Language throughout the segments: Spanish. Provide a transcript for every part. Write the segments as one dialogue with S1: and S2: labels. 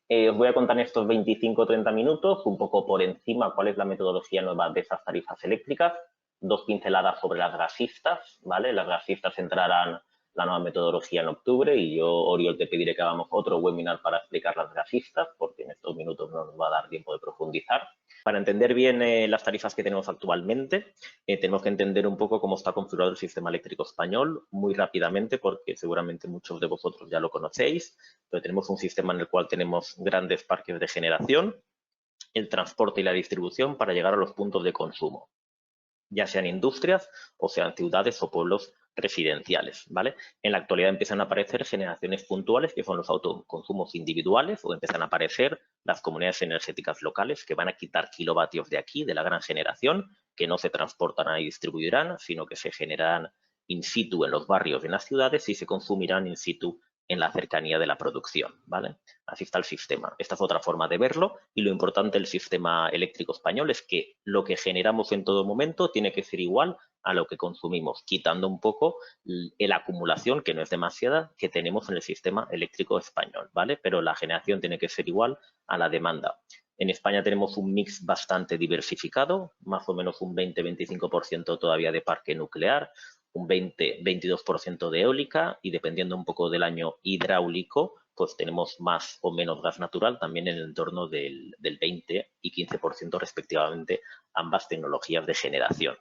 S1: Os voy a contar en estos 25 o 30 minutos un poco por encima cuál es la metodología nueva de esas tarifas eléctricas, dos pinceladas sobre las gasistas, ¿vale? Las gasistas entrarán la nueva metodología en octubre y yo, Oriol, te pediré que hagamos otro webinar para explicar las gasistas porque en estos minutos no nos va a dar tiempo de profundizar. Para entender bien las tarifas que tenemos actualmente, tenemos que entender un poco cómo está configurado el sistema eléctrico español muy rápidamente porque seguramente muchos de vosotros ya lo conocéis, pero tenemos un sistema en el cual tenemos grandes parques de generación, el transporte y la distribución para llegar a los puntos de consumo, ya sean industrias o sean ciudades o pueblos residenciales, ¿vale? En la actualidad empiezan a aparecer generaciones puntuales que son los autoconsumos individuales o empiezan a aparecer las comunidades energéticas locales que van a quitar kilovatios de aquí, de la gran generación, que no se transportarán y distribuirán, sino que se generarán in situ en los barrios y en las ciudades y se consumirán in situ en la cercanía de la producción, ¿vale? Así está el sistema. Esta es otra forma de verlo y lo importante del sistema eléctrico español es que lo que generamos en todo momento tiene que ser igual a lo que consumimos, quitando un poco la acumulación, que no es demasiada, que tenemos en el sistema eléctrico español, ¿vale? Pero la generación tiene que ser igual a la demanda. En España tenemos un mix bastante diversificado, más o menos un 20-25% todavía de parque nuclear, un 20-22% de eólica y dependiendo un poco del año hidráulico, pues tenemos más o menos gas natural también en el entorno del 20 y 15% respectivamente, ambas tecnologías de generación.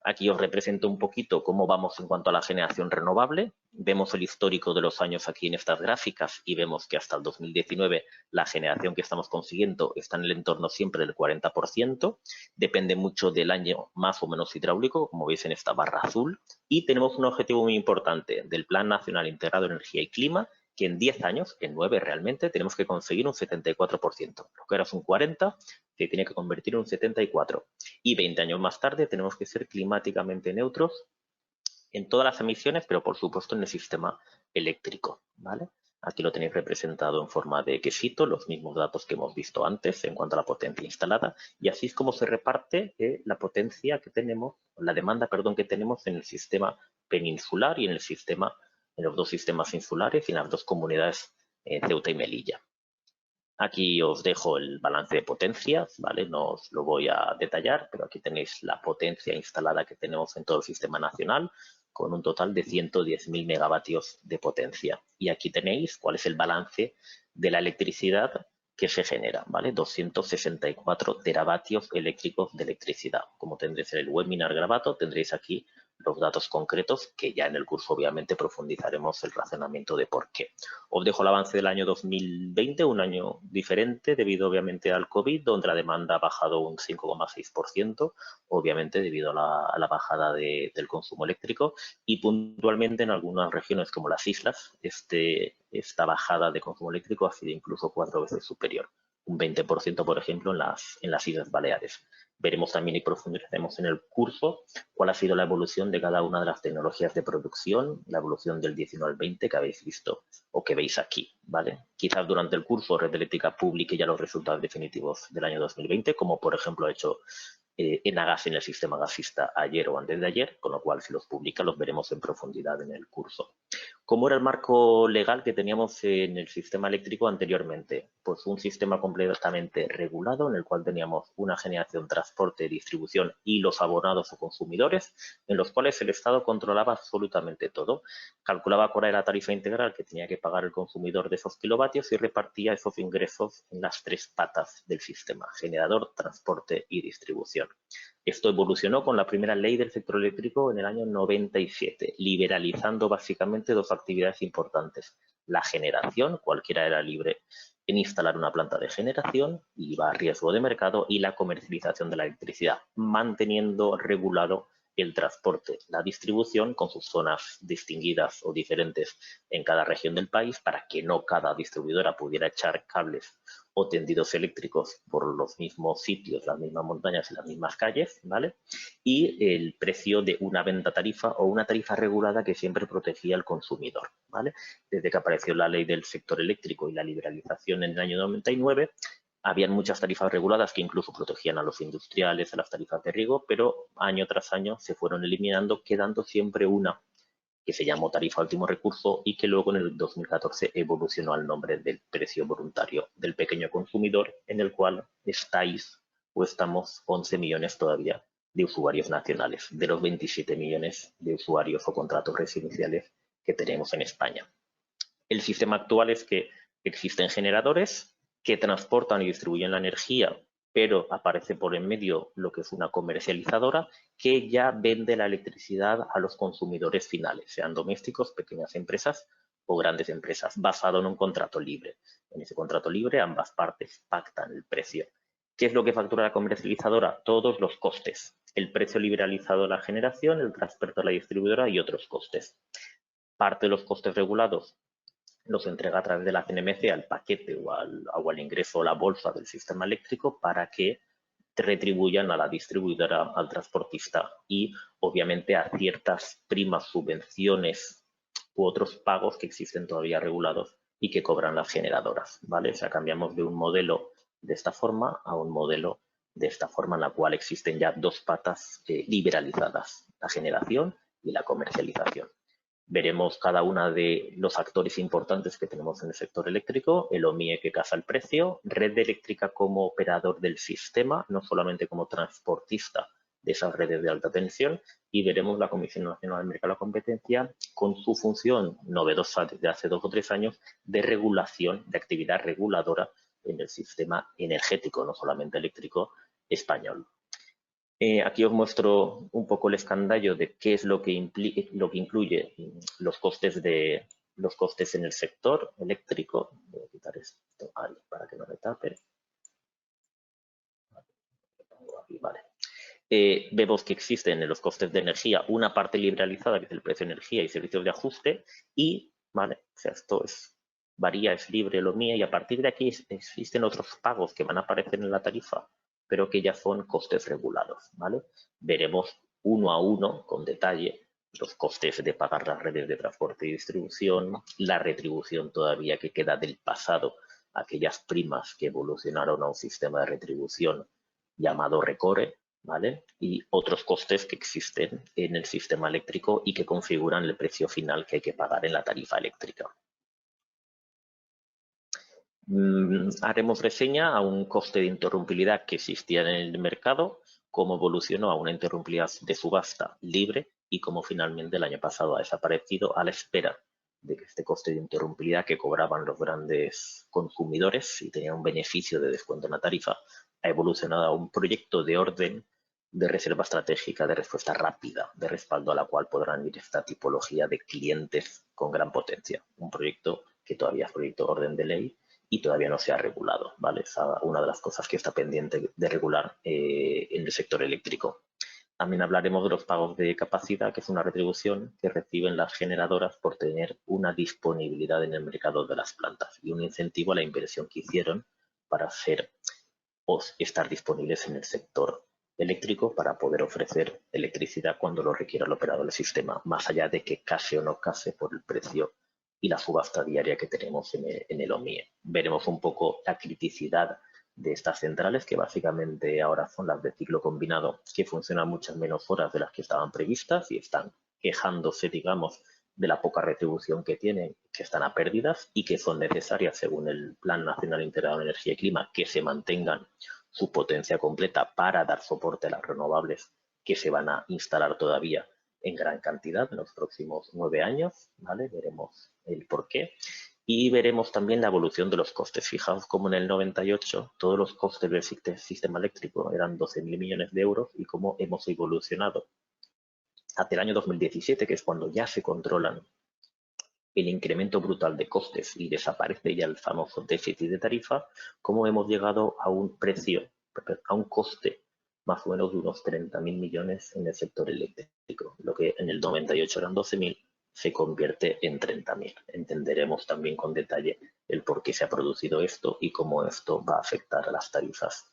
S1: Aquí os represento un poquito cómo vamos en cuanto a la generación renovable. Vemos el histórico de los años aquí en estas gráficas y vemos que hasta el 2019 la generación que estamos consiguiendo está en el entorno siempre del 40%. Depende mucho del año más o menos hidráulico, como veis en esta barra azul. Y tenemos un objetivo muy importante del Plan Nacional Integrado de Energía y Clima, que en 10 años, en 9 realmente, tenemos que conseguir un 74%. Lo que era un 40, se tiene que convertir en un 74. Y 20 años más tarde tenemos que ser climáticamente neutros en todas las emisiones, pero por supuesto en el sistema eléctrico, ¿vale? Aquí lo tenéis representado en forma de quesito, los mismos datos que hemos visto antes en cuanto a la potencia instalada, y así es como se reparte la potencia que tenemos, la demanda, perdón, que tenemos en el sistema peninsular y en el sistema, en los dos sistemas insulares y en las dos comunidades Ceuta y Melilla. Aquí os dejo el balance de potencias, ¿vale? No os lo voy a detallar, pero aquí tenéis la potencia instalada que tenemos en todo el sistema nacional, con un total de 110.000 megavatios de potencia. Y aquí tenéis cuál es el balance de la electricidad que se genera, ¿vale? 264 teravatios eléctricos de electricidad. Como tendréis en el webinar grabado, tendréis aquí los datos concretos que ya en el curso obviamente profundizaremos el razonamiento de por qué. Os dejo el avance del año 2020, un año diferente debido obviamente al COVID, donde la demanda ha bajado un 5,6%, obviamente debido a la bajada del consumo eléctrico y puntualmente en algunas regiones como las islas, esta bajada de consumo eléctrico ha sido incluso 4 veces superior, un 20% por ejemplo en las Islas Baleares. Veremos también y profundizaremos en el curso cuál ha sido la evolución de cada una de las tecnologías de producción, la evolución del 19 al 20 que habéis visto o que veis aquí, ¿vale? Quizás durante el curso Red Eléctrica publique ya los resultados definitivos del año 2020, como por ejemplo ha hecho Enagás en el sistema gasista ayer o antes de ayer, con lo cual si los publica los veremos en profundidad en el curso. ¿Cómo era el marco legal que teníamos en el sistema eléctrico anteriormente? Pues un sistema completamente regulado en el cual teníamos una generación, transporte, distribución y los abonados o consumidores, en los cuales el Estado controlaba absolutamente todo. Calculaba cuál era la tarifa integral que tenía que pagar el consumidor de esos kilovatios y repartía esos ingresos en las tres patas del sistema: generador, transporte y distribución. Esto evolucionó con la primera ley del sector eléctrico en el año 97, liberalizando básicamente dos actividades importantes. La generación, cualquiera era libre en instalar una planta de generación, iba a riesgo de mercado, y la comercialización de la electricidad, manteniendo regulado el transporte, la distribución con sus zonas distinguidas o diferentes en cada región del país para que no cada distribuidora pudiera echar cables o tendidos eléctricos por los mismos sitios, las mismas montañas y las mismas calles, ¿vale? Y el precio de una venta tarifa o una tarifa regulada que siempre protegía al consumidor, ¿vale? Desde que apareció la ley del sector eléctrico y la liberalización en el año 99, habían muchas tarifas reguladas que incluso protegían a los industriales, a las tarifas de riego, pero año tras año se fueron eliminando, quedando siempre una que se llamó tarifa último recurso y que luego en el 2014 evolucionó al nombre del precio voluntario del pequeño consumidor, en el cual estáis o estamos 11 millones todavía de usuarios nacionales, de los 27 millones de usuarios o contratos residenciales que tenemos en España. El sistema actual es que existen generadores que transportan y distribuyen la energía, pero aparece por en medio lo que es una comercializadora que ya vende la electricidad a los consumidores finales, sean domésticos, pequeñas empresas o grandes empresas, basado en un contrato libre. En ese contrato libre ambas partes pactan el precio. ¿Qué es lo que factura la comercializadora? Todos los costes. El precio liberalizado de la generación, el transporte a la distribuidora y otros costes. Parte de los costes regulados los entrega a través de la CNMC al paquete o al ingreso o la bolsa del sistema eléctrico para que retribuyan a la distribuidora, al transportista y obviamente a ciertas primas, subvenciones u otros pagos que existen todavía regulados y que cobran las generadoras, ¿vale? O sea, cambiamos de un modelo de esta forma a un modelo de esta forma en la cual existen ya dos patas liberalizadas, la generación y la comercialización. Veremos cada uno de los actores importantes que tenemos en el sector eléctrico, el OMIE que casa el precio, Red Eléctrica como operador del sistema, no solamente como transportista de esas redes de alta tensión, y veremos la Comisión Nacional del Mercado de la Competencia con su función novedosa desde hace 2 o 3 años de regulación, de actividad reguladora en el sistema energético, no solamente eléctrico, español. Aquí os muestro un poco el escandallo de qué es lo que incluye los costes en el sector eléctrico. Voy a quitar esto ahí para que no me tape. Vale. Vemos que existen en los costes de energía una parte liberalizada que es el precio de energía y servicios de ajuste y, vale, o sea, esto varía, es libre lo mío y a partir de aquí existen otros pagos que van a aparecer en la tarifa pero que ya son costes regulados, ¿vale? Veremos uno a uno, con detalle, los costes de pagar las redes de transporte y distribución, la retribución todavía que queda del pasado, aquellas primas que evolucionaron a un sistema de retribución llamado Recore, ¿vale? Y otros costes que existen en el sistema eléctrico y que configuran el precio final que hay que pagar en la tarifa eléctrica. Haremos reseña a un coste de interrumpibilidad que existía en el mercado, cómo evolucionó a una interrumpibilidad de subasta libre y cómo finalmente el año pasado ha desaparecido a la espera de que este coste de interrumpibilidad que cobraban los grandes consumidores y tenía un beneficio de descuento en la tarifa, ha evolucionado a un proyecto de orden de reserva estratégica de respuesta rápida, de respaldo a la cual podrán ir esta tipología de clientes con gran potencia. Un proyecto que todavía es proyecto de orden de ley y todavía no se ha regulado, ¿vale? Es una de las cosas que está pendiente de regular en el sector eléctrico. También hablaremos de los pagos de capacidad, que es una retribución que reciben las generadoras por tener una disponibilidad en el mercado de las plantas y un incentivo a la inversión que hicieron para estar disponibles en el sector eléctrico para poder ofrecer electricidad cuando lo requiera el operador del sistema, más allá de que case o no case por el precio y la subasta diaria que tenemos en el OMIE. Veremos un poco la criticidad de estas centrales, que básicamente ahora son las de ciclo combinado, que funcionan muchas menos horas de las que estaban previstas y están quejándose, digamos, de la poca retribución que tienen, que están a pérdidas y que son necesarias, según el Plan Nacional Integrado de Energía y Clima, que se mantengan su potencia completa para dar soporte a las renovables que se van a instalar todavía en gran cantidad en los próximos 9 años, ¿vale? Veremos el porqué. Y veremos también la evolución de los costes. Fijaos cómo en el 98 todos los costes del sistema eléctrico eran 12.000 millones de euros y cómo hemos evolucionado hasta el año 2017, que es cuando ya se controlan el incremento brutal de costes y desaparece ya el famoso déficit de tarifa, cómo hemos llegado a un precio, a un coste más o menos de unos 30.000 millones en el sector eléctrico. Lo que en el 98 eran 12.000 se convierte en 30.000. Entenderemos también con detalle el por qué se ha producido esto y cómo esto va a afectar a las tarifas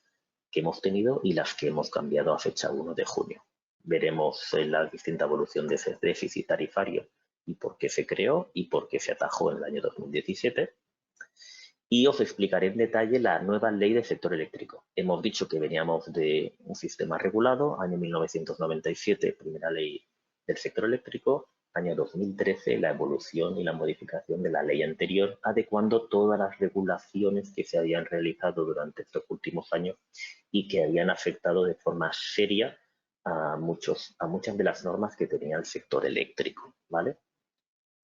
S1: que hemos tenido y las que hemos cambiado a fecha 1 de junio. Veremos la distinta evolución de ese déficit tarifario y por qué se creó y por qué se atajó en el año 2017. Y os explicaré en detalle la nueva ley del sector eléctrico. Hemos dicho que veníamos de un sistema regulado, año 1997, primera ley del sector eléctrico, año 2013, la evolución y la modificación de la ley anterior, adecuando todas las regulaciones que se habían realizado durante estos últimos años y que habían afectado de forma seria a muchas de las normas que tenía el sector eléctrico, ¿vale?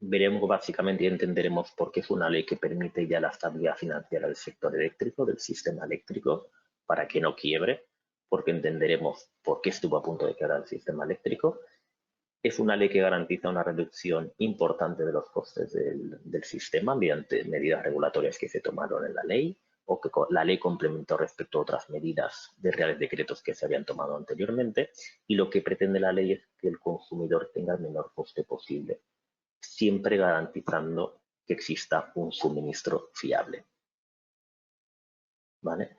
S1: Veremos básicamente y entenderemos por qué es una ley que permite ya la estabilidad financiera del sector eléctrico, del sistema eléctrico, para que no quiebre, porque entenderemos por qué estuvo a punto de quebrar el sistema eléctrico. Es una ley que garantiza una reducción importante de los costes del sistema mediante medidas regulatorias que se tomaron en la ley o que la ley complementó respecto a otras medidas de reales decretos que se habían tomado anteriormente, y lo que pretende la ley es que el consumidor tenga el menor coste posible, siempre garantizando que exista un suministro fiable. ¿Vale?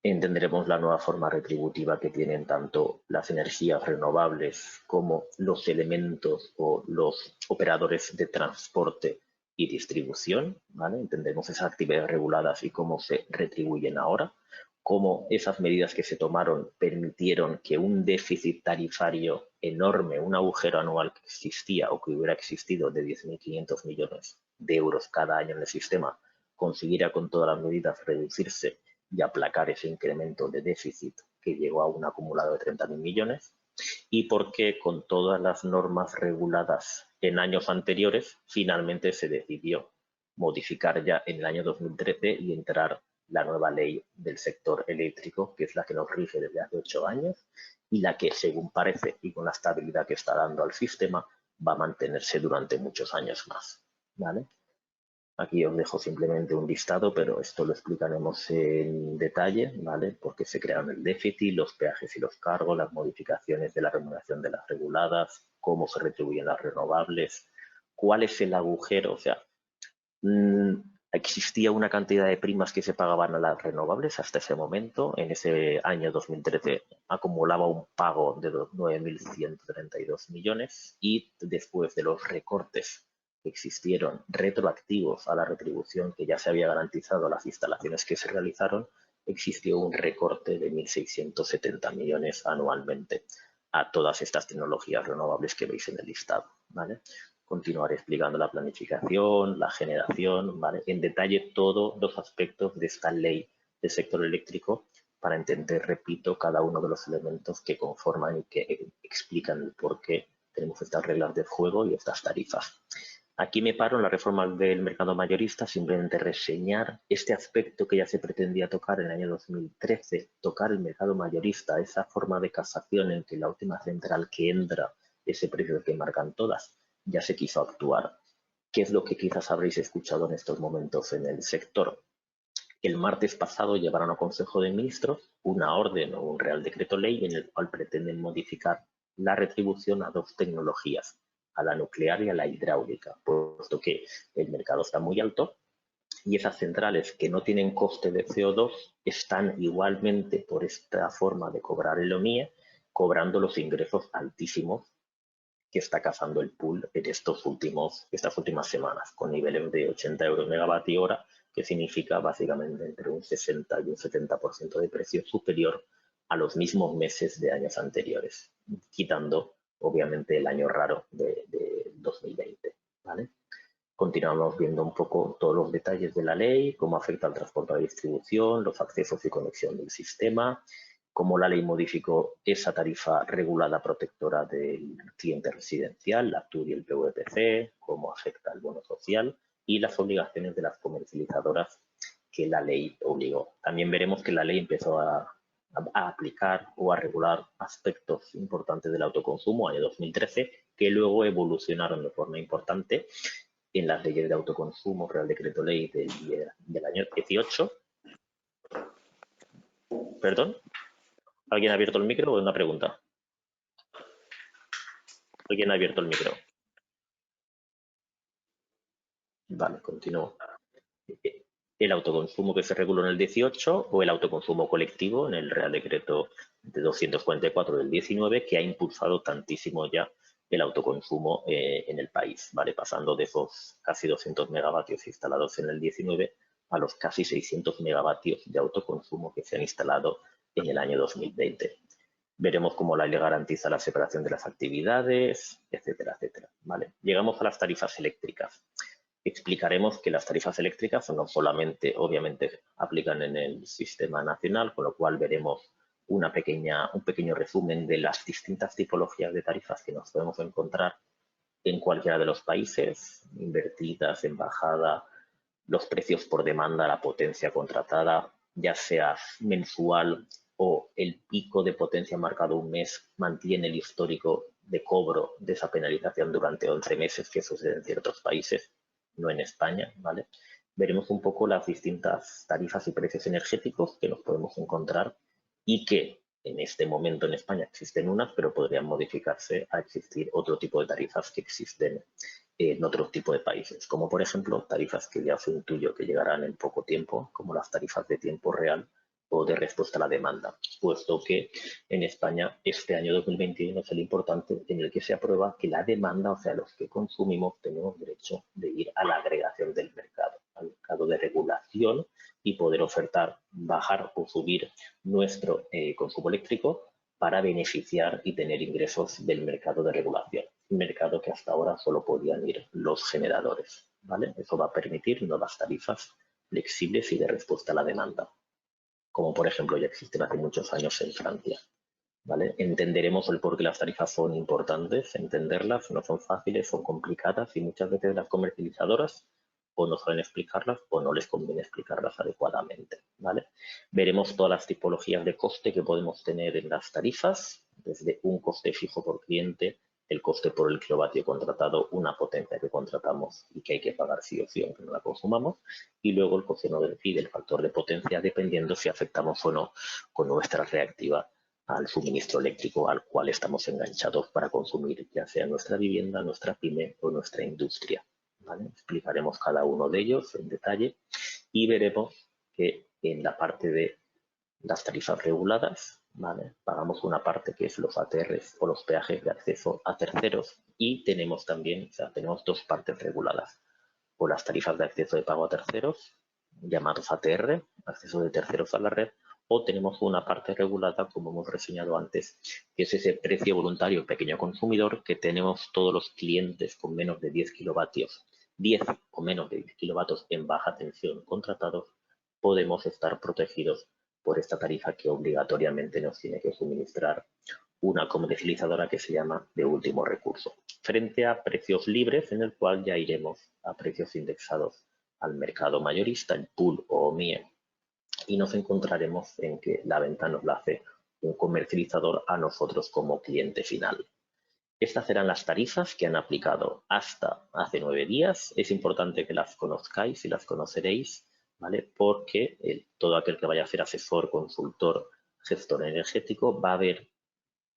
S1: Entenderemos la nueva forma retributiva que tienen tanto las energías renovables como los elementos o los operadores de transporte y distribución, ¿vale? Entendemos esas actividades reguladas y cómo se retribuyen ahora, cómo esas medidas que se tomaron permitieron que un déficit tarifario enorme, un agujero anual que existía o que hubiera existido de 10.500 millones de euros cada año en el sistema, consiguiera con todas las medidas reducirse y aplacar ese incremento de déficit que llegó a un acumulado de 30.000 millones, y porque con todas las normas reguladas en años anteriores finalmente se decidió modificar ya en el año 2013 y entrar la nueva ley del sector eléctrico, que es la que nos rige desde hace 8 años y la que, según parece, y con la estabilidad que está dando al sistema, va a mantenerse durante muchos años más, ¿vale? Aquí os dejo simplemente un listado, pero esto lo explicaremos en detalle, ¿vale? Porque se crearon el déficit, los peajes y los cargos, las modificaciones de la remuneración de las reguladas, cómo se retribuyen las renovables, cuál es el agujero, o sea, existía una cantidad de primas que se pagaban a las renovables hasta ese momento. En ese año 2013 acumulaba un pago de 9.132 millones y después de los recortes que existieron retroactivos a la retribución que ya se había garantizado a las instalaciones que se realizaron, existió un recorte de 1.670 millones anualmente a todas estas tecnologías renovables que veis en el listado, ¿vale? Continuaré explicando la planificación, la generación, ¿vale? En detalle todos los aspectos de esta ley del sector eléctrico para entender, repito, cada uno de los elementos que conforman y que explican el por qué tenemos estas reglas de juego y estas tarifas. Aquí me paro en la reforma del mercado mayorista, simplemente reseñar este aspecto que ya se pretendía tocar en el año 2013, tocar el mercado mayorista, esa forma de casación en que la última central que entra, ese precio que marcan todas, ya se quiso actuar. ¿Qué es lo que quizás habréis escuchado en estos momentos en el sector? El martes pasado llevaron a Consejo de Ministros una orden o un Real Decreto Ley en el cual pretenden modificar la retribución a dos tecnologías, a la nuclear y a la hidráulica, puesto que el mercado está muy alto y esas centrales que no tienen coste de CO2 están igualmente, por esta forma de cobrar el OMIE, cobrando los ingresos altísimos que está cazando el pool en estas últimas semanas, con niveles de 80 euros megavatio hora, que significa básicamente entre un 60 y un 70% de precio superior a los mismos meses de años anteriores, quitando obviamente el año raro de 2020, ¿vale? Continuamos viendo un poco todos los detalles de la ley, cómo afecta al transporte de distribución, los accesos y conexión del sistema, cómo la ley modificó esa tarifa regulada protectora del cliente residencial, la TUR y el PVPC, cómo afecta el bono social y las obligaciones de las comercializadoras que la ley obligó. También veremos que la ley empezó a aplicar o a regular aspectos importantes del autoconsumo año 2013 que luego evolucionaron de forma importante en las leyes de autoconsumo, Real Decreto Ley del año 18. ¿Perdón? ¿Alguien ha abierto el micro o es una pregunta? ¿Alguien ha abierto el micro? Vale, continúo. El autoconsumo que se reguló en el 18 o el autoconsumo colectivo en el Real Decreto de 244 del 19, que ha impulsado tantísimo ya el autoconsumo en el país, ¿vale? Pasando de esos casi 200 megavatios instalados en el 19 a los casi 600 megavatios de autoconsumo que se han instalado en el año 2020. Veremos cómo la ley garantiza la separación de las actividades, etcétera, etcétera. ¿Vale? Llegamos a las tarifas eléctricas. Explicaremos que las tarifas eléctricas no solamente, obviamente, aplican en el sistema nacional, con lo cual veremos un pequeño resumen de las distintas tipologías de tarifas que nos podemos encontrar en cualquiera de los países, invertidas, en bajada, los precios por demanda, la potencia contratada, ya sea mensual o el pico de potencia marcado un mes, mantiene el histórico de cobro de esa penalización durante 11 meses, que sucede en ciertos países, no en España, ¿vale? Veremos un poco las distintas tarifas y precios energéticos que nos podemos encontrar y que en este momento en España existen unas, pero podrían modificarse a existir otro tipo de tarifas que existen en otro tipo de países, como por ejemplo tarifas que ya os intuyo que llegarán en poco tiempo, como las tarifas de tiempo real o de respuesta a la demanda, puesto que en España este año 2021 es el importante en el que se aprueba que la demanda, o sea, los que consumimos, tenemos derecho de ir a la agregación del mercado, al mercado de regulación y poder ofertar, bajar o subir nuestro consumo eléctrico para beneficiar y tener ingresos del mercado de regulación, un mercado que hasta ahora solo podían ir los generadores, ¿vale? Eso va a permitir nuevas tarifas flexibles y de respuesta a la demanda, como por ejemplo ya existen hace muchos años en Francia, ¿vale? Entenderemos el por qué las tarifas son importantes, entenderlas, no son fáciles, son complicadas y muchas veces las comercializadoras o no saben explicarlas o no les conviene explicarlas adecuadamente, ¿vale? Veremos todas las tipologías de coste que podemos tener en las tarifas, desde un coste fijo por cliente, el coste por el kilovatio contratado, una potencia que contratamos y que hay que pagar sí o sí aunque no la consumamos, y luego el coste no y del factor de potencia dependiendo si afectamos o no con nuestra reactiva al suministro eléctrico al cual estamos enganchados para consumir, ya sea nuestra vivienda, nuestra pyme o nuestra industria, ¿vale? Explicaremos cada uno de ellos en detalle y veremos que en la parte de las tarifas reguladas, ¿vale? Pagamos una parte que es los ATRs o los peajes de acceso a terceros y tenemos también, o sea, tenemos dos partes reguladas, o las tarifas de acceso de pago a terceros, llamados ATR, acceso de terceros a la red, o tenemos una parte regulada, como hemos reseñado antes, que es ese precio voluntario pequeño consumidor que tenemos todos los clientes con menos de 10 kilovatios, 10 o menos de 10 kilovatios en baja tensión contratados, podemos estar protegidos por esta tarifa que obligatoriamente nos tiene que suministrar una comercializadora que se llama de último recurso, frente a precios libres en el cual ya iremos a precios indexados al mercado mayorista, el pool o OMIE, y nos encontraremos en que la venta nos la hace un comercializador a nosotros como cliente final. Estas serán las tarifas que han aplicado hasta hace 9 días. Es importante que las conozcáis y las conoceréis, ¿vale? Porque todo aquel que vaya a ser asesor, consultor, gestor energético va a ver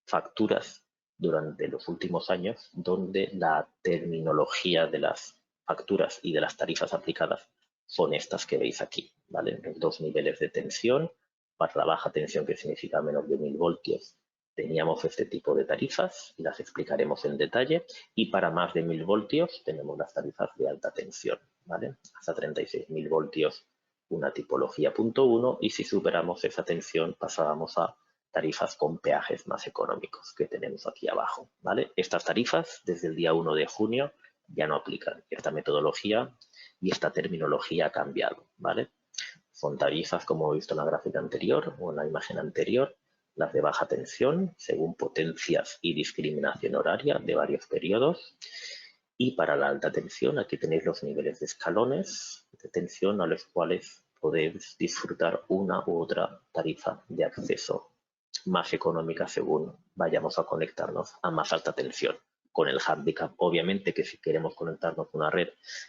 S1: facturas durante los últimos años donde la terminología de las facturas y de las tarifas aplicadas son estas que veis aquí, ¿vale? Los dos niveles de tensión, para la baja tensión, que significa menos de 1000 voltios, teníamos este tipo de tarifas y las explicaremos en detalle, y para más de 1000 voltios tenemos las tarifas de alta tensión, ¿vale? Hasta 36.000 voltios una tipología punto 1, y si superamos esa tensión pasábamos a tarifas con peajes más económicos que tenemos aquí abajo, ¿vale? Estas tarifas desde el día 1 de junio ya no aplican. Esta metodología y esta terminología ha cambiado, ¿vale? Son tarifas, como he visto en la gráfica anterior o en la imagen anterior, las de baja tensión, según potencias y discriminación horaria de varios periodos. Y para la alta tensión, aquí tenéis los niveles de escalones de tensión a los cuales podéis disfrutar una u otra tarifa de acceso más económica según vayamos a conectarnos a más alta tensión. Con el handicap, obviamente, que si queremos conectarnos a una red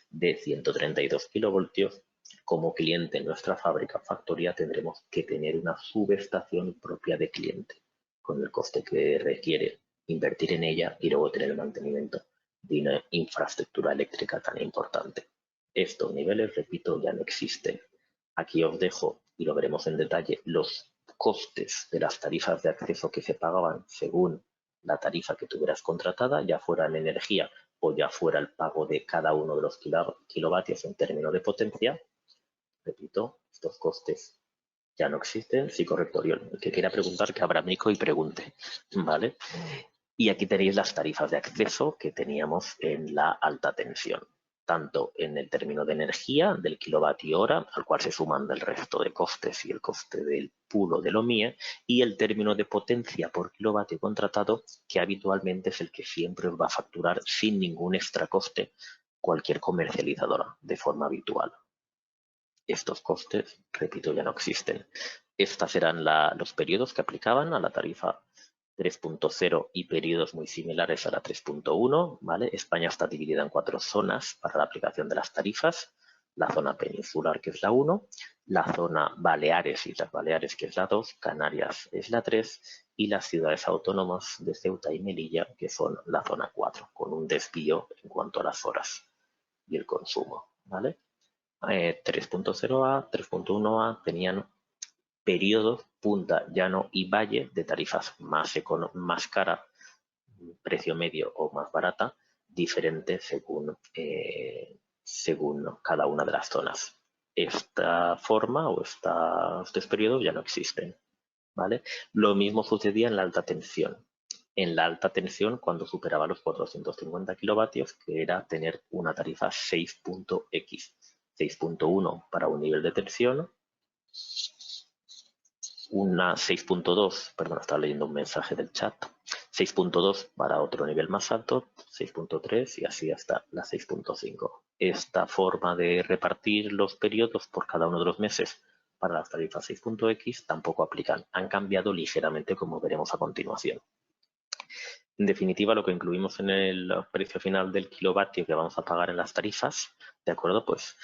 S1: de 132 kilovoltios, como cliente en nuestra fábrica o factoría tendremos que tener una subestación propia de cliente, con el coste que requiere invertir en ella y luego tener el mantenimiento de una infraestructura eléctrica tan importante. Estos niveles, repito, ya no existen. Aquí os dejo, y lo veremos en detalle, los costes de las tarifas de acceso que se pagaban según la tarifa que tuvieras contratada, ya fuera en energía o ya fuera el pago de cada uno de los kilovatios en términos de potencia. Repito, estos costes Ya no existen, sí, correcto, Oriol. El que quiera preguntar, que abra micro y pregunte, ¿vale? Y aquí tenéis las tarifas de acceso que teníamos en la alta tensión, tanto en el término de energía, del kilovatio hora, al cual se suman del resto de costes y el coste del pool o del OMIE, y el término de potencia por kilovatio contratado, que habitualmente es el que siempre os va a facturar sin ningún extra coste cualquier comercializadora de forma habitual. Estos costes, repito, ya no existen. Estos eran los periodos que aplicaban a la tarifa 3.0 y periodos muy similares a la 3.1, ¿vale? España está dividida en 4 zonas para la aplicación de las tarifas. La zona peninsular, que es la 1, la zona Baleares, Islas Baleares, que es la 2, Canarias es la 3 y las ciudades autónomas de Ceuta y Melilla, que son la zona 4, con un desvío en cuanto a las horas y el consumo, ¿vale? 3.0A, 3.1A tenían periodos, punta, llano y valle de tarifas más cara, precio medio o más barata, diferentes según cada una de las zonas. Esta forma o estos periodos ya no existen, ¿vale? Lo mismo sucedía en la alta tensión. En la alta tensión, cuando superaba los 450 kilovatios, que era tener una tarifa 6.x, 6.1 para un nivel de tensión, una 6.2, perdón, estaba leyendo un mensaje del chat, 6.2 para otro nivel más alto, 6.3 y así hasta la 6.5. Esta forma de repartir los periodos por cada uno de los meses para las tarifas 6.x tampoco aplican. Han cambiado ligeramente, como veremos a continuación. En definitiva, lo que incluimos en el precio final del kilovatio que vamos a pagar en las tarifas, ¿de acuerdo? Pues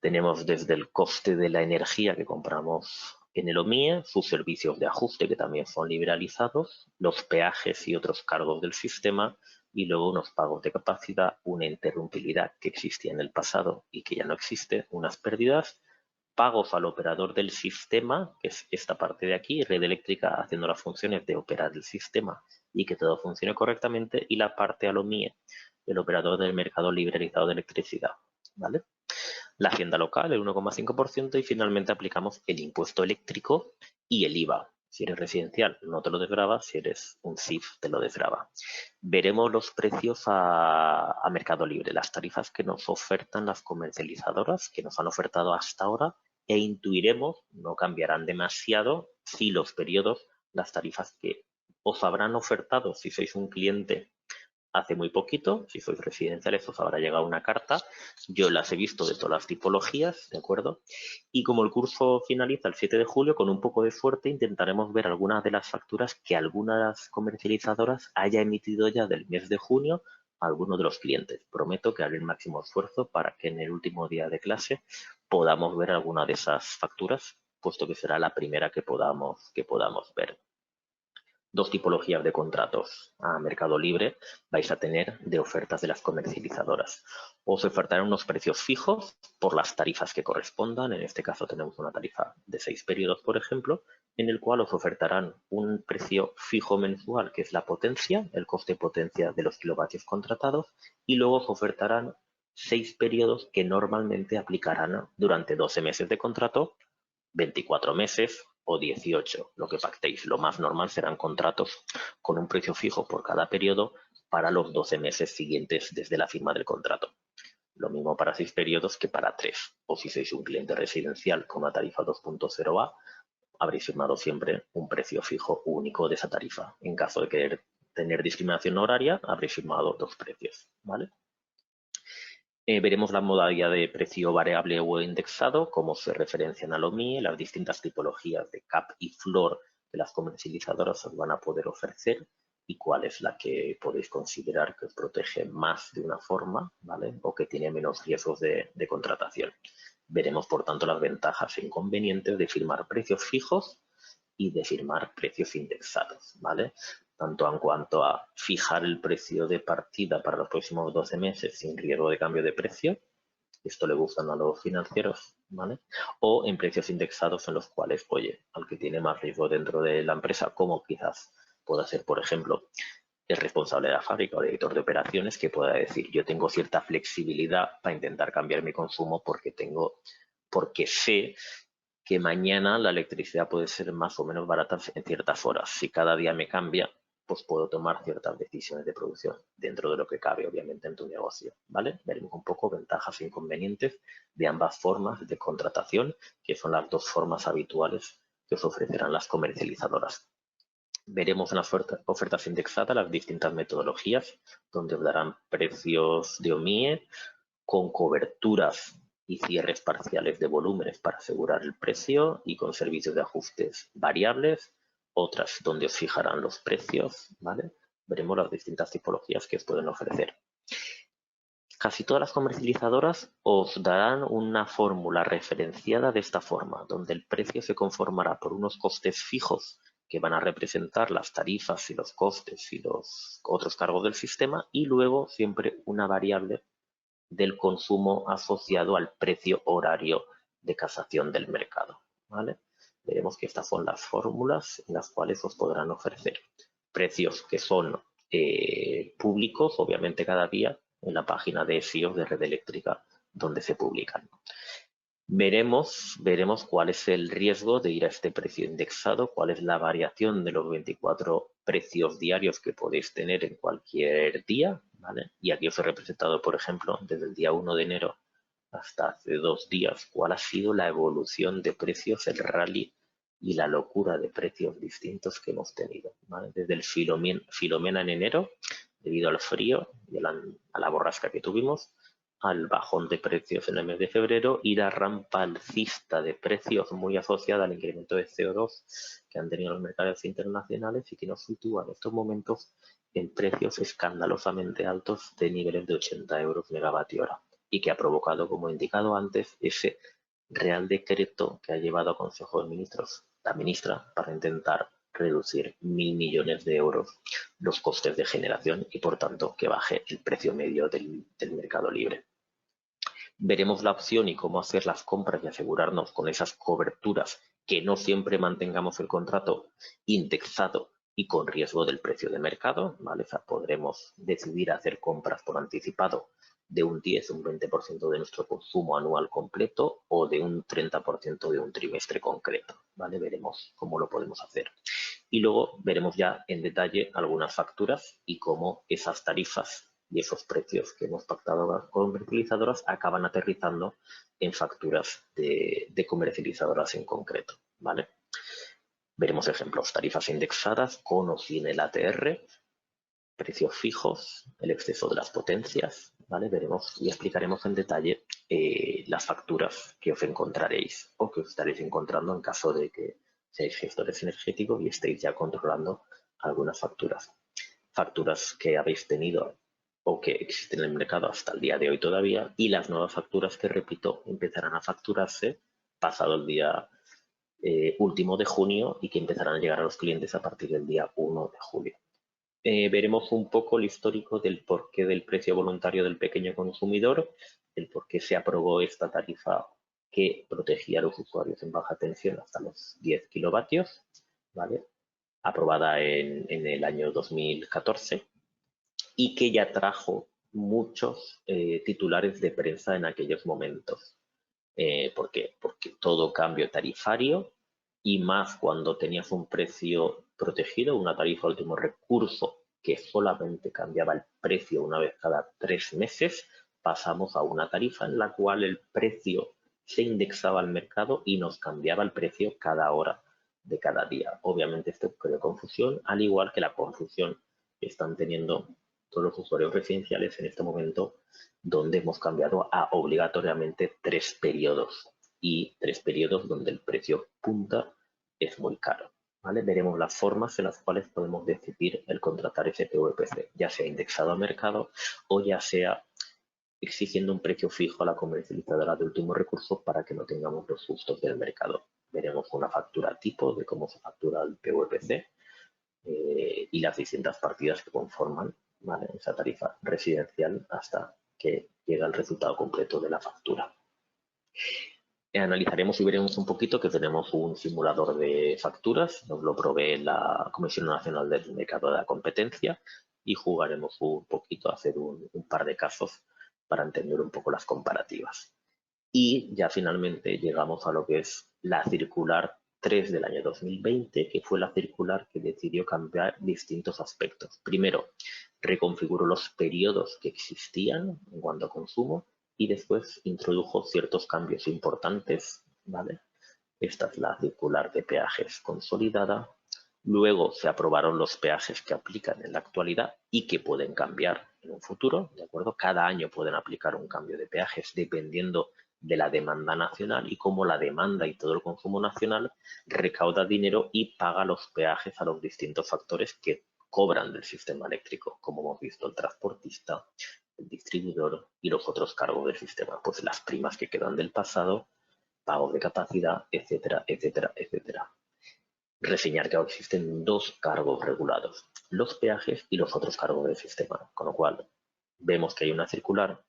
S1: tenemos desde el coste de la energía que compramos en el OMIE, sus servicios de ajuste que también son liberalizados, los peajes y otros cargos del sistema y luego unos pagos de capacidad, una interrumpibilidad que existía en el pasado y que ya no existe, unas pérdidas, pagos al operador del sistema, que es esta parte de aquí, red eléctrica haciendo las funciones de operar el sistema y que todo funcione correctamente, y la parte al OMIE, el operador del mercado liberalizado de electricidad, ¿vale? La hacienda local, el 1,5%, y finalmente aplicamos el impuesto eléctrico y el IVA. Si eres residencial, no te lo desgrava, si eres un CIF, te lo desgrava. Veremos los precios a mercado libre, las tarifas que nos ofertan las comercializadoras, que nos han ofertado hasta ahora, e intuiremos, no cambiarán demasiado, si los periodos, las tarifas que os habrán ofertado si sois un cliente hace muy poquito, si sois residenciales os habrá llegado una carta, yo las he visto de todas las tipologías, ¿de acuerdo? Y como el curso finaliza el 7 de julio, con un poco de suerte intentaremos ver algunas de las facturas que algunas comercializadoras haya emitido ya del mes de junio a alguno de los clientes. Prometo que haré el máximo esfuerzo para que en el último día de clase podamos ver alguna de esas facturas, puesto que será la primera que podamos ver. Dos tipologías de contratos a mercado libre vais a tener de ofertas de las comercializadoras. Os ofertarán unos precios fijos por las tarifas que correspondan. En este caso tenemos una tarifa de 6 periodos, por ejemplo, en el cual os ofertarán un precio fijo mensual, que es la potencia, el coste potencia de los kilovatios contratados, y luego os ofertarán 6 periodos que normalmente aplicarán durante 12 meses de contrato, 24 meses o 18, lo que pactéis. Lo más normal serán contratos con un precio fijo por cada periodo para los 12 meses siguientes desde la firma del contrato. Lo mismo para 6 periodos que para 3. O si sois un cliente residencial con una tarifa 2.0A, habréis firmado siempre un precio fijo único de esa tarifa. En caso de querer tener discriminación horaria, habréis firmado 2 precios, ¿vale? Veremos la modalidad de precio variable o indexado, cómo se referencian al OMIE, las distintas tipologías de cap y floor que las comercializadoras os van a poder ofrecer y cuál es la que podéis considerar que os protege más de una forma, ¿vale? O que tiene menos riesgos de contratación. Veremos, por tanto, las ventajas e inconvenientes de firmar precios fijos y de firmar precios indexados, ¿vale? Tanto en cuanto a fijar el precio de partida para los próximos 12 meses sin riesgo de cambio de precio, esto le gustan a los financieros, ¿vale? O en precios indexados en los cuales, oye, al que tiene más riesgo dentro de la empresa, como quizás pueda ser, por ejemplo, el responsable de la fábrica o el director de operaciones, que pueda decir, yo tengo cierta flexibilidad para intentar cambiar mi consumo porque sé que mañana la electricidad puede ser más o menos barata en ciertas horas. Si cada día me cambia, pues puedo tomar ciertas decisiones de producción dentro de lo que cabe, obviamente, en tu negocio, ¿vale? Veremos un poco ventajas e inconvenientes de ambas formas de contratación, que son las dos formas habituales que os ofrecerán las comercializadoras. Veremos en las ofertas indexadas las distintas metodologías, donde os darán precios de OMIE con coberturas y cierres parciales de volúmenes para asegurar el precio y con servicios de ajustes variables, otras donde os fijarán los precios, ¿vale? Veremos las distintas tipologías que os pueden ofrecer. Casi todas las comercializadoras os darán una fórmula referenciada de esta forma, donde el precio se conformará por unos costes fijos que van a representar las tarifas y los costes y los otros cargos del sistema, y luego siempre una variable del consumo asociado al precio horario de casación del mercado, ¿vale? Veremos que estas son las fórmulas en las cuales os podrán ofrecer precios que son públicos, obviamente cada día, en la página de SEO de Red Eléctrica, donde se publican. Veremos cuál es el riesgo de ir a este precio indexado, cuál es la variación de los 24 precios diarios que podéis tener en cualquier día, ¿vale? Y aquí os he representado, por ejemplo, desde el día 1 de enero hasta hace 2 días, cuál ha sido la evolución de precios, el rally y la locura de precios distintos que hemos tenido, ¿vale? Desde el Filomena en enero, debido al frío y a la borrasca que tuvimos, al bajón de precios en el mes de febrero y la rampa alcista de precios muy asociada al incremento de CO2 que han tenido los mercados internacionales y que nos sitúa en estos momentos en precios escandalosamente altos de niveles de 80 euros megavatio hora y que ha provocado, como he indicado antes, ese Real Decreto que ha llevado a Consejo de Ministros la ministra para intentar reducir 1.000 millones de euros los costes de generación y, por tanto, que baje el precio medio del mercado libre. Veremos la opción y cómo hacer las compras y asegurarnos con esas coberturas que no siempre mantengamos el contrato indexado y con riesgo del precio de mercado, ¿vale? O sea, podremos decidir hacer compras por anticipado de un 10 o un 20% de nuestro consumo anual completo o de un 30% de un trimestre concreto, ¿vale? Veremos cómo lo podemos hacer. Y luego veremos ya en detalle algunas facturas y cómo esas tarifas y esos precios que hemos pactado con comercializadoras acaban aterrizando en facturas de comercializadoras en concreto, ¿vale? Veremos ejemplos, tarifas indexadas con o sin el ATR, precios fijos, el exceso de las potencias, ¿vale? Veremos y explicaremos en detalle las facturas que os encontraréis o que os estaréis encontrando en caso de que seáis gestores energéticos y estéis ya controlando algunas facturas. Facturas que habéis tenido o que existen en el mercado hasta el día de hoy todavía y las nuevas facturas que, repito, empezarán a facturarse pasado el día último de junio y que empezarán a llegar a los clientes a partir del día 1 de julio. Veremos un poco el histórico del porqué del precio voluntario del pequeño consumidor, el por qué se aprobó esta tarifa que protegía a los usuarios en baja tensión hasta los 10 kilovatios, ¿vale? Aprobada en el año 2014 y que ya trajo muchos titulares de prensa en aquellos momentos. ¿Por qué? Porque todo cambio tarifario y más cuando tenías un precio protegido, una tarifa de último recurso que solamente cambiaba el precio una vez cada 3 meses, pasamos a una tarifa en la cual el precio se indexaba al mercado y nos cambiaba el precio cada hora de cada día. Obviamente esto creó confusión, al igual que la confusión que están teniendo todos los usuarios residenciales en este momento, donde hemos cambiado a obligatoriamente 3 periodos y 3 periodos donde el precio punta es muy caro, ¿vale? Veremos las formas en las cuales podemos decidir el contratar ese PVPC, ya sea indexado al mercado o ya sea exigiendo un precio fijo a la comercializadora de último recurso para que no tengamos los sustos del mercado. Veremos una factura tipo de cómo se factura el PVPC y las distintas partidas que conforman, ¿vale?, esa tarifa residencial hasta que llega el resultado completo de la factura. Analizaremos y veremos un poquito que tenemos un simulador de facturas, nos lo provee la Comisión Nacional del Mercado de la Competencia y jugaremos un poquito a hacer un par de casos para entender un poco las comparativas. Y ya finalmente llegamos a lo que es la circular 3 del año 2020, que fue la circular que decidió cambiar distintos aspectos. Primero, reconfiguró los periodos que existían en cuanto a consumo y después introdujo ciertos cambios importantes, ¿vale? Esta es la circular de peajes consolidada. Luego se aprobaron los peajes que aplican en la actualidad y que pueden cambiar en un futuro, ¿de acuerdo? Cada año pueden aplicar un cambio de peajes dependiendo de la demanda nacional y cómo la demanda y todo el consumo nacional recauda dinero y paga los peajes a los distintos factores que cobran del sistema eléctrico, como hemos visto, el transportista, el distribuidor y los otros cargos del sistema, pues las primas que quedan del pasado, pagos de capacidad, etcétera, etcétera, etcétera. Reseñar que ahora existen dos cargos regulados, los peajes y los otros cargos del sistema, con lo cual vemos que hay una circular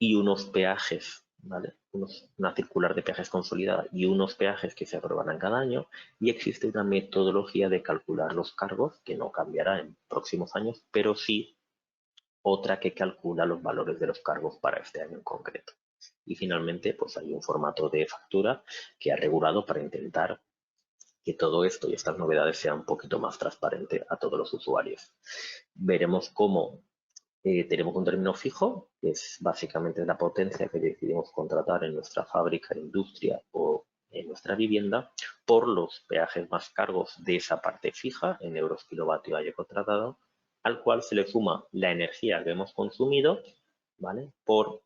S1: y unos peajes, ¿vale? Una circular de peajes consolidada y unos peajes que se aprobarán cada año y existe una metodología de calcular los cargos que no cambiará en próximos años, pero sí otra que calcula los valores de los cargos para este año en concreto. Y finalmente, pues hay un formato de factura que ha regulado para intentar que todo esto y estas novedades sean un poquito más transparente a todos los usuarios. Veremos cómo tenemos un término fijo, que es básicamente la potencia que decidimos contratar en nuestra fábrica, industria o en nuestra vivienda, por los peajes más cargos de esa parte fija en euros kilovatio haya contratado, al cual se le suma la energía que hemos consumido, ¿vale? Por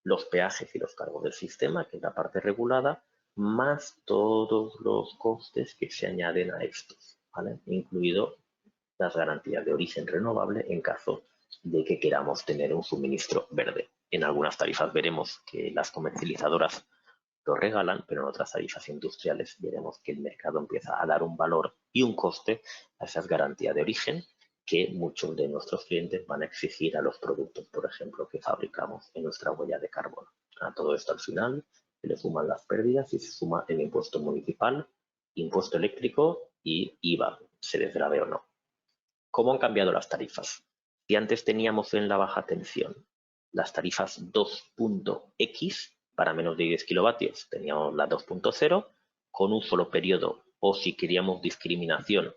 S1: los peajes y los cargos del sistema, que es la parte regulada, más todos los costes que se añaden a estos, ¿vale? Incluido las garantías de origen renovable en caso de que queramos tener un suministro verde. En algunas tarifas veremos que las comercializadoras lo regalan, pero en otras tarifas industriales veremos que el mercado empieza a dar un valor y un coste a esas garantías de origen que muchos de nuestros clientes van a exigir a los productos, por ejemplo, que fabricamos en nuestra huella de carbono. A todo esto al final se le suman las pérdidas y se suma el impuesto municipal, impuesto eléctrico y IVA, se desgrave o no. ¿Cómo han cambiado las tarifas? Si antes teníamos en la baja tensión las tarifas 2.x para menos de 10 kilovatios, teníamos la 2.0 con un solo periodo, o si queríamos discriminación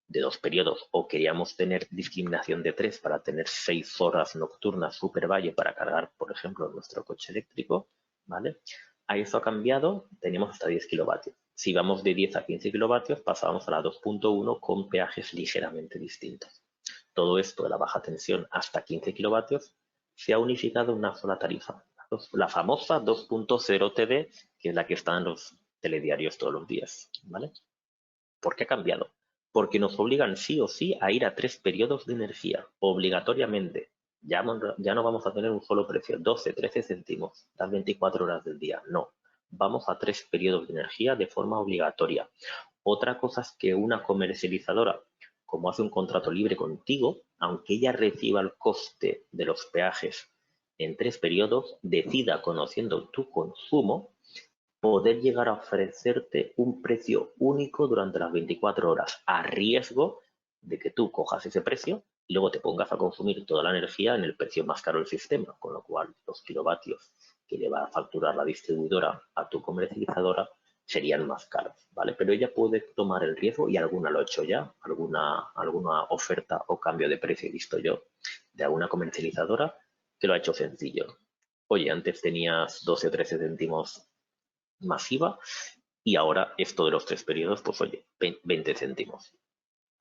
S1: de 2 periodos o queríamos tener discriminación de 3 para tener 6 horas nocturnas super valle para cargar, por ejemplo, nuestro coche eléctrico, ¿vale? A eso ha cambiado, tenemos hasta 10 kilovatios. Si vamos de 10 a 15 kilovatios, pasamos a la 2.1 con peajes ligeramente distintos. Todo esto de la baja tensión hasta 15 kilovatios se ha unificado en una sola tarifa, la famosa 2.0 TD, que es la que está en los telediarios todos los días, ¿vale? ¿Por qué ha cambiado? Porque nos obligan sí o sí a ir a 3 periodos de energía, obligatoriamente. Ya no vamos a tener un solo precio, 12, 13 céntimos, las 24 horas del día. No, vamos a 3 periodos de energía de forma obligatoria. Otra cosa es que una comercializadora, como hace un contrato libre contigo, aunque ella reciba el coste de los peajes en 3 periodos, decida, conociendo tu consumo, poder llegar a ofrecerte un precio único durante las 24 horas, a riesgo de que tú cojas ese precio y luego te pongas a consumir toda la energía en el precio más caro del sistema, con lo cual los kilovatios que le va a facturar la distribuidora a tu comercializadora serían más caros, ¿vale? Pero ella puede tomar el riesgo, y alguna lo ha hecho ya, alguna oferta o cambio de precio he visto yo, de alguna comercializadora que lo ha hecho sencillo. Oye, antes tenías 12 o 13 céntimos masiva y ahora esto de los 3 periodos, pues oye, 20 céntimos.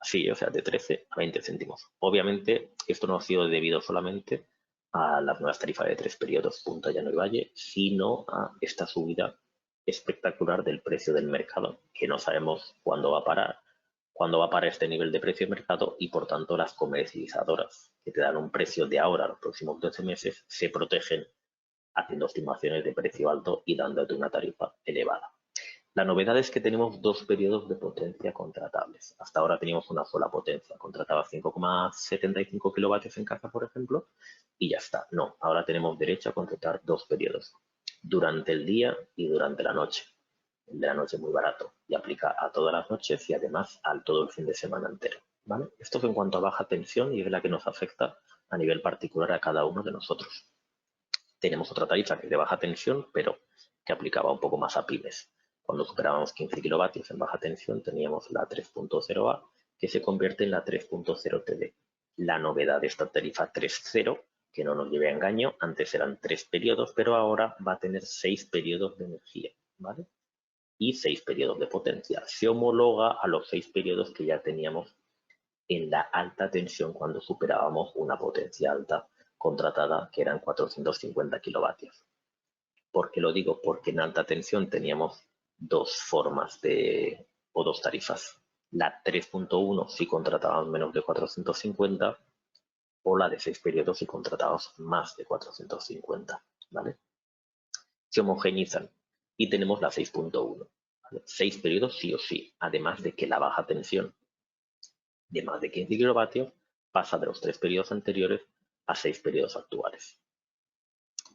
S1: Así, o sea, de 13 a 20 céntimos. Obviamente, esto no ha sido debido solamente a las nuevas tarifas de 3 periodos, Punta Llano y Valle, sino a esta subida espectacular del precio del mercado, que no sabemos cuándo va a parar este nivel de precio de mercado, y por tanto las comercializadoras que te dan un precio de ahora a los próximos 12 meses se protegen haciendo estimaciones de precio alto y dándote una tarifa elevada. La novedad es que tenemos 2 periodos de potencia contratables. Hasta ahora teníamos una sola potencia, contrataba 5,75 kilovatios en casa, por ejemplo, y ya está. No, ahora tenemos derecho a contratar 2 periodos, durante el día y durante la noche. El de la noche es muy barato y aplica a todas las noches y además al todo el fin de semana entero, ¿vale? Esto es en cuanto a baja tensión y es la que nos afecta a nivel particular a cada uno de nosotros. Tenemos otra tarifa que es de baja tensión, pero que aplicaba un poco más a pymes. Cuando superábamos 15 kilovatios en baja tensión teníamos la 3.0A que se convierte en la 3.0 TD. La novedad de esta tarifa 3.0, que no nos lleve a engaño, antes eran 3 periodos, pero ahora va a tener 6 periodos de energía, ¿vale? Y 6 periodos de potencia. Se homologa a los 6 periodos que ya teníamos en la alta tensión cuando superábamos una potencia alta contratada que eran 450 kilovatios. ¿Por qué lo digo? Porque en alta tensión teníamos dos formas o dos tarifas. La 3.1 si contratábamos menos de 450 o la de 6 periodos si contratábamos más de 450, ¿vale? Se homogeneizan y tenemos la 6.1. 6 periodos sí o sí, además de que la baja tensión de más de 15 kilovatios pasa de los 3 periodos anteriores a 6 periodos actuales.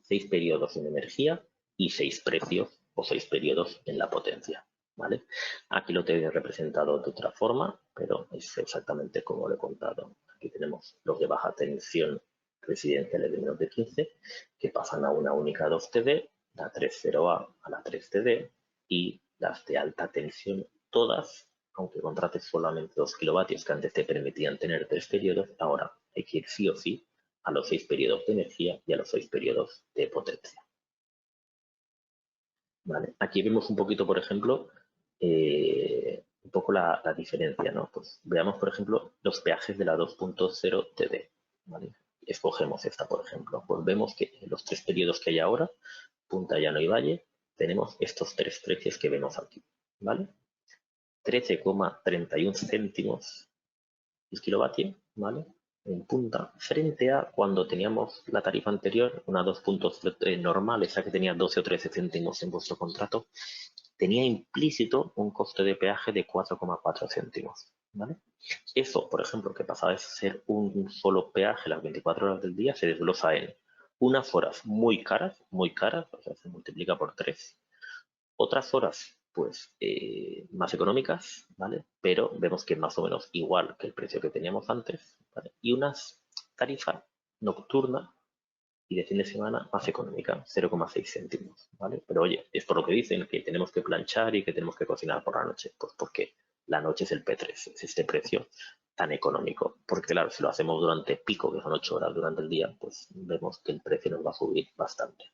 S1: 6 periodos en energía y 6 precios o 6 periodos en la potencia, ¿vale? Aquí lo tengo representado de otra forma, pero es exactamente como lo he contado. Aquí tenemos los de baja tensión residenciales de menos de 15, que pasan a una única 2TD, la 3.0A a la 3TD, y las de alta tensión, todas, aunque contrates solamente 2 kilovatios que antes te permitían tener 3 periodos, ahora hay que ir sí o sí a los 6 periodos de energía y a los 6 periodos de potencia. ¿Vale? Aquí vemos un poquito, por ejemplo, un poco la diferencia, ¿no? Pues veamos, por ejemplo, los peajes de la 2.0 TD, ¿vale? Escogemos esta, por ejemplo. Pues vemos que en los 3 periodos que hay ahora, Punta Llano y Valle, tenemos estos 3 precios que vemos aquí, ¿vale? 13,31 céntimos el kilovatio, ¿vale? En punta, frente a cuando teníamos la tarifa anterior, una 2.0 normal, esa que tenía 12 o 13 céntimos en vuestro contrato, tenía implícito un coste de peaje de 4,4 céntimos, ¿vale? Eso, por ejemplo, que pasaba de ser un solo peaje las 24 horas del día, se desglosa en unas horas muy caras, o sea, se multiplica por 3. Otras horas, pues, más económicas, ¿vale? Pero vemos que más o menos igual que el precio que teníamos antes, ¿vale? Y unas tarifas nocturna y de fin de semana más económica, 0,6 céntimos, ¿vale? Pero oye, es por lo que dicen que tenemos que planchar y que tenemos que cocinar por la noche, pues porque la noche es el P3, es este precio tan económico. Porque claro, si lo hacemos durante pico, que son 8 horas durante el día, pues vemos que el precio nos va a subir bastante.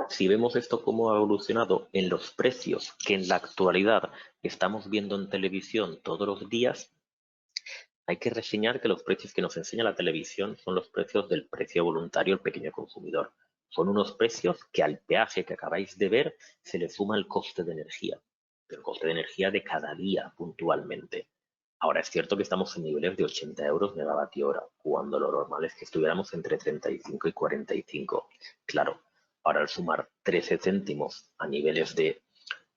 S1: Si vemos esto cómo ha evolucionado en los precios que en la actualidad estamos viendo en televisión todos los días, hay que reseñar que los precios que nos enseña la televisión son los precios del precio voluntario al pequeño consumidor. Son unos precios que al peaje que acabáis de ver se le suma el coste de energía, pero el coste de energía de cada día puntualmente. Ahora es cierto que estamos en niveles de 80 euros megavatio hora, cuando lo normal es que estuviéramos entre 35 y 45. Claro, ahora al sumar 13 céntimos a niveles de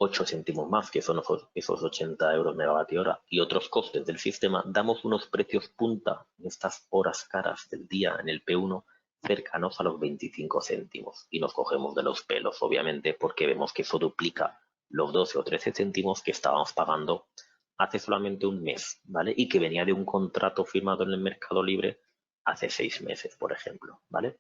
S1: 8 céntimos más, que son esos 80 euros megavatio hora, y otros costes del sistema, damos unos precios punta en estas horas caras del día en el P1 cercanos a los 25 céntimos. Y nos cogemos de los pelos, obviamente, porque vemos que eso duplica los 12 o 13 céntimos que estábamos pagando hace solamente un mes, ¿vale? Y que venía de un contrato firmado en el Mercado Libre hace 6 meses, por ejemplo, ¿vale?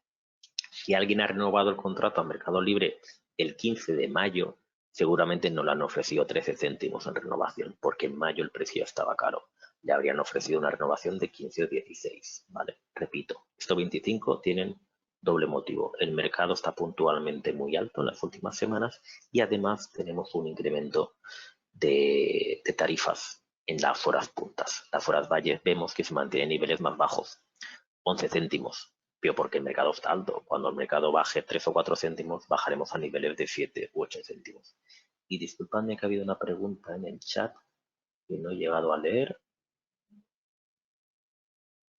S1: Si alguien ha renovado el contrato a Mercado Libre el 15 de mayo, seguramente no le han ofrecido 13 céntimos en renovación, porque en mayo el precio estaba caro. Le habrían ofrecido una renovación de 15 o 16, ¿vale? Repito, estos 25 tienen doble motivo. El mercado está puntualmente muy alto en las últimas semanas y además tenemos un incremento de tarifas en las horas puntas. Las horas valles vemos que se mantienen niveles más bajos, 11 céntimos, pero porque el mercado está alto. Cuando el mercado baje 3 o 4 céntimos, bajaremos a niveles de 7 u 8 céntimos. Y disculpadme que ha habido una pregunta en el chat que no he llegado a leer.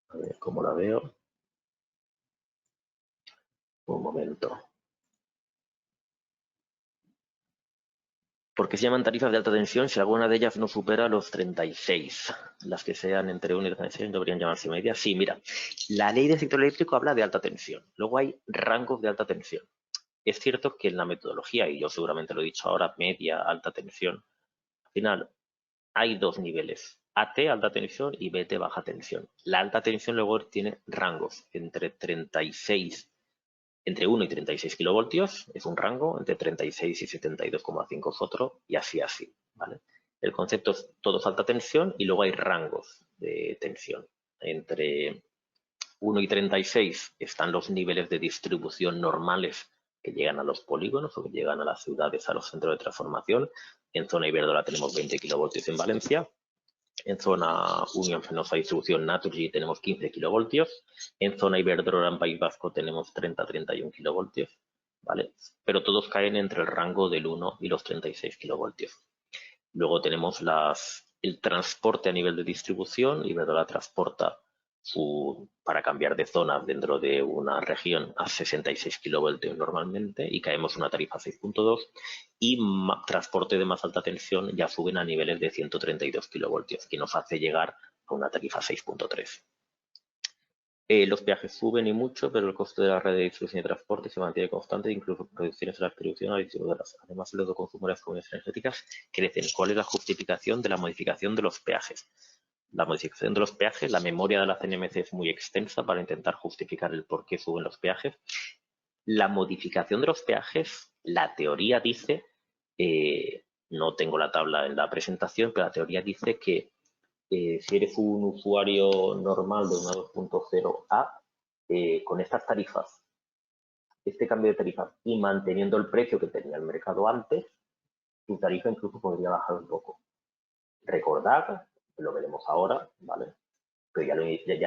S1: A ver cómo la veo. Un momento. ¿Por qué se llaman tarifas de alta tensión si alguna de ellas no supera los 36? Las que sean entre 1 y 36 deberían llamarse medias. Sí, mira, la ley del sector eléctrico habla de alta tensión. Luego hay rangos de alta tensión. Es cierto que en la metodología, y yo seguramente lo he dicho ahora, media, alta tensión, al final hay dos niveles, AT, alta tensión, y BT, baja tensión. La alta tensión luego tiene rangos entre 36 Entre 1 y 36 kilovoltios es un rango, entre 36 y 72,5 es otro, y así, ¿vale? El concepto es todo es alta tensión y luego hay rangos de tensión. Entre 1 y 36 están los niveles de distribución normales que llegan a los polígonos o que llegan a las ciudades, a los centros de transformación. En zona Iberdrola tenemos 20 kilovoltios en Valencia. En zona Unión Fenosa Distribución Naturgy tenemos 15 kilovoltios. En zona Iberdrola en País Vasco tenemos 30-31 kilovoltios, ¿vale? Pero todos caen entre el rango del 1 y los 36 kilovoltios. Luego tenemos el transporte a nivel de distribución. Iberdrola transporta para cambiar de zona dentro de una región a 66 kilovoltios normalmente y caemos una tarifa 6.2 y transporte de más alta tensión ya suben a niveles de 132 kilovoltios que nos hace llegar a una tarifa 6.3. Los peajes suben y mucho, pero el coste de la red de distribución y transporte se mantiene constante, incluso reducciones en la distribución a distribuidoras. Además, los consumo de las comunidades energéticas crecen. ¿Cuál es la justificación de la modificación de los peajes? La modificación de los peajes, la memoria de la CNMC es muy extensa para intentar justificar el por qué suben los peajes. La modificación de los peajes, la teoría dice, no tengo la tabla en la presentación, pero la teoría dice que si eres un usuario normal de una 2.0A, con estas tarifas, este cambio de tarifas y manteniendo el precio que tenía el mercado antes, tu tarifa incluso podría bajar un poco. Recordad, lo veremos ahora, ¿vale? Pero ya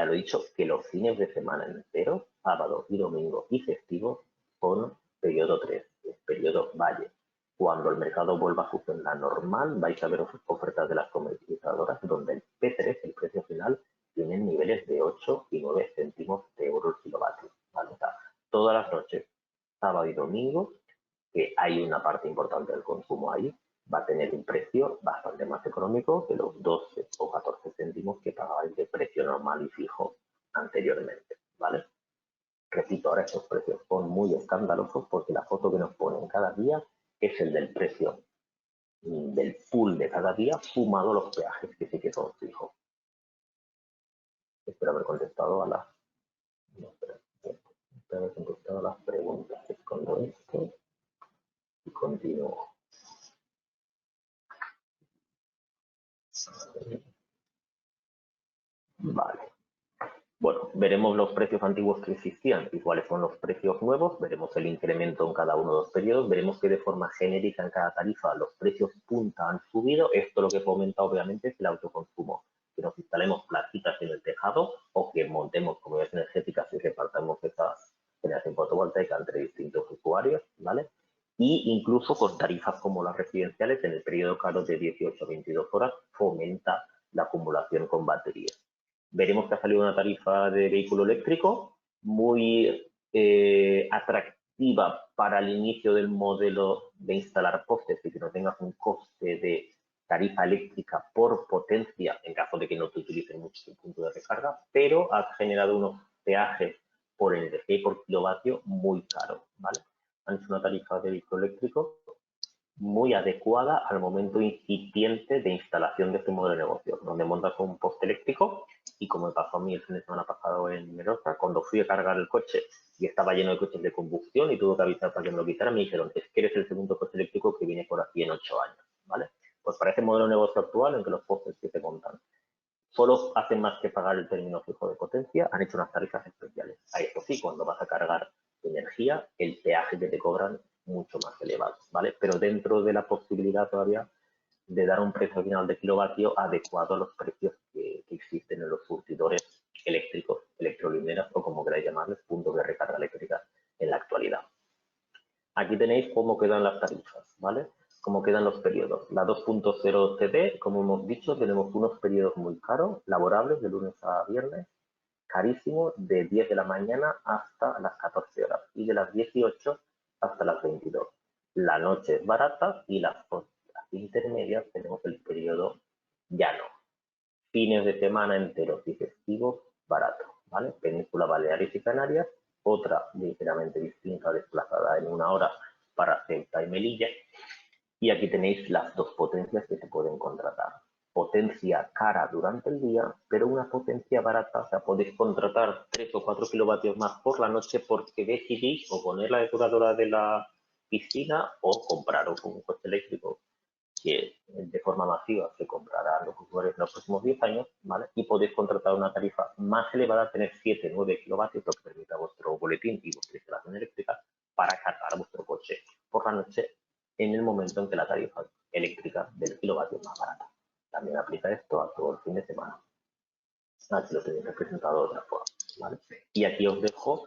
S1: lo he dicho, que los fines de semana enteros, sábado y domingo y festivos, son periodo 3, es periodo valle. Cuando el mercado vuelva a su senda normal, vais a ver ofertas de las comercializadoras donde el P3, el precio final, tiene niveles de 8 y 9 céntimos de euro el kilovatio. ¿Vale? O sea, todas las noches, sábado y domingo, que hay una parte importante del consumo ahí, va a tener un precio bastante más económico que los 12 o 14 céntimos que pagabais de precio normal y fijo anteriormente, ¿vale? Repito, ahora estos precios son muy escandalosos porque la foto que nos ponen cada día es el del precio del pool de cada día sumado los peajes que sí que son fijos. Espero haber contestado a las... No, espero haber contestado a las preguntas. Escondo esto y continúo. Vale. Bueno, veremos los precios antiguos que existían y cuáles son los precios nuevos, veremos el incremento en cada uno de los periodos, veremos que de forma genérica en cada tarifa los precios punta han subido. Esto lo que fomenta obviamente es el autoconsumo, que nos instalemos plaquitas en el tejado o que montemos comunidades energéticas y repartamos esa generación fotovoltaica entre distintos usuarios, ¿vale? Y incluso con tarifas como las residenciales en el periodo caro de 18 a 22 horas fomenta la acumulación con baterías. Veremos que ha salido una tarifa de vehículo eléctrico muy atractiva para el inicio del modelo de instalar postes y que no tengas un coste de tarifa eléctrica por potencia en caso de que no te utilicen mucho el punto de recarga, pero ha generado unos peajes por energía y por kilovatio muy caros, ¿vale? Han hecho una tarifa de vehículo eléctrico muy adecuada al momento incipiente de instalación de este modelo de negocio, donde montas un poste eléctrico y como me pasó a mí el fin de semana pasado en Merosa, cuando fui a cargar el coche y estaba lleno de coches de combustión y tuve que avisar para que me lo quitaran, me dijeron, es que eres el segundo coche eléctrico que viene por aquí en 8 años, ¿vale? Pues para ese modelo de negocio actual en que los postes que se montan solo hacen más que pagar el término fijo de potencia, han hecho unas tarifas especiales. A esto sí, cuando vas a cargar energía, el peaje que te cobran mucho más elevado, ¿vale? Pero dentro de la posibilidad todavía de dar un precio final de kilovatio adecuado a los precios que existen en los surtidores eléctricos, electrolineras o como queráis llamarles, puntos de recarga eléctrica en la actualidad. Aquí tenéis cómo quedan las tarifas, ¿vale? Cómo quedan los periodos. La 2.0 TD, como hemos dicho, tenemos unos periodos muy caros, laborables, de lunes a viernes, carísimos, de 10 de la mañana hasta las 14 horas y de las 18 hasta las 22. La noche es barata y las intermedias tenemos el periodo llano. Fines de semana enteros y festivos baratos, ¿vale? Península Baleares y Canarias, otra ligeramente distinta desplazada en una hora para Ceuta y Melilla. Y aquí tenéis las dos potencias que se pueden contratar. potencia cara durante el día, pero una potencia barata. O sea, podéis contratar 3 o 4 kilovatios más por la noche porque decidís o poner la depuradora de la piscina o compraros un coche eléctrico que de forma masiva se comprará los usuarios en los próximos 10 años, ¿vale? Y podéis contratar una tarifa más elevada, tener 7, 9 kilovatios, lo que permita vuestro boletín y vuestra instalación eléctrica para cargar vuestro coche por la noche en el momento en que la tarifa eléctrica del kilovatio es más barata. También aplica esto a todo el fin de semana. Aquí lo tenéis representado de otra forma, ¿vale? Y aquí os dejo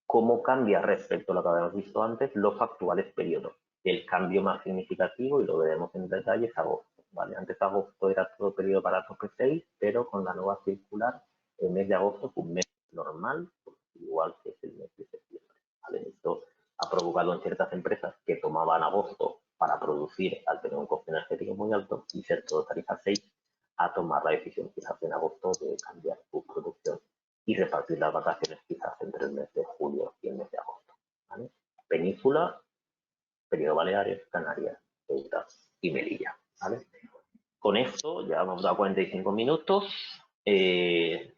S1: cómo cambia respecto a lo que habíamos visto antes los actuales periodos. El cambio más significativo, y lo veremos en detalle, es agosto, ¿vale? Antes agosto era todo periodo para tope 6, pero con la nueva circular, el mes de agosto es un mes normal, igual que es el mes de septiembre, ¿vale? Esto ha provocado en ciertas empresas que tomaban agosto para producir al tener un coste energético muy alto y ser todo tarifa 6, a tomar la decisión quizás en agosto de cambiar su producción y repartir las vacaciones quizás entre el mes de julio y el mes de agosto, ¿vale? Península, periodo Baleares, Canarias, Ceuta y Melilla, ¿vale? Con esto ya hemos dado 45 minutos. En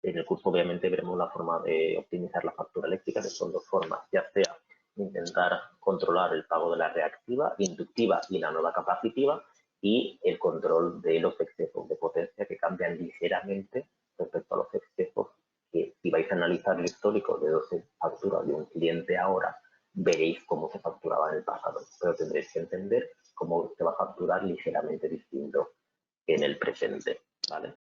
S1: el curso obviamente veremos la forma de optimizar la factura eléctrica, que son dos formas, ya sea intentar controlar el pago de la reactiva, inductiva y la nueva capacitiva, y el control de los excesos de potencia que cambian ligeramente respecto a los excesos que, si vais a analizar el histórico de 12 facturas de un cliente ahora, veréis cómo se facturaba en el pasado, pero tendréis que entender cómo se va a facturar ligeramente distinto en el presente, ¿vale?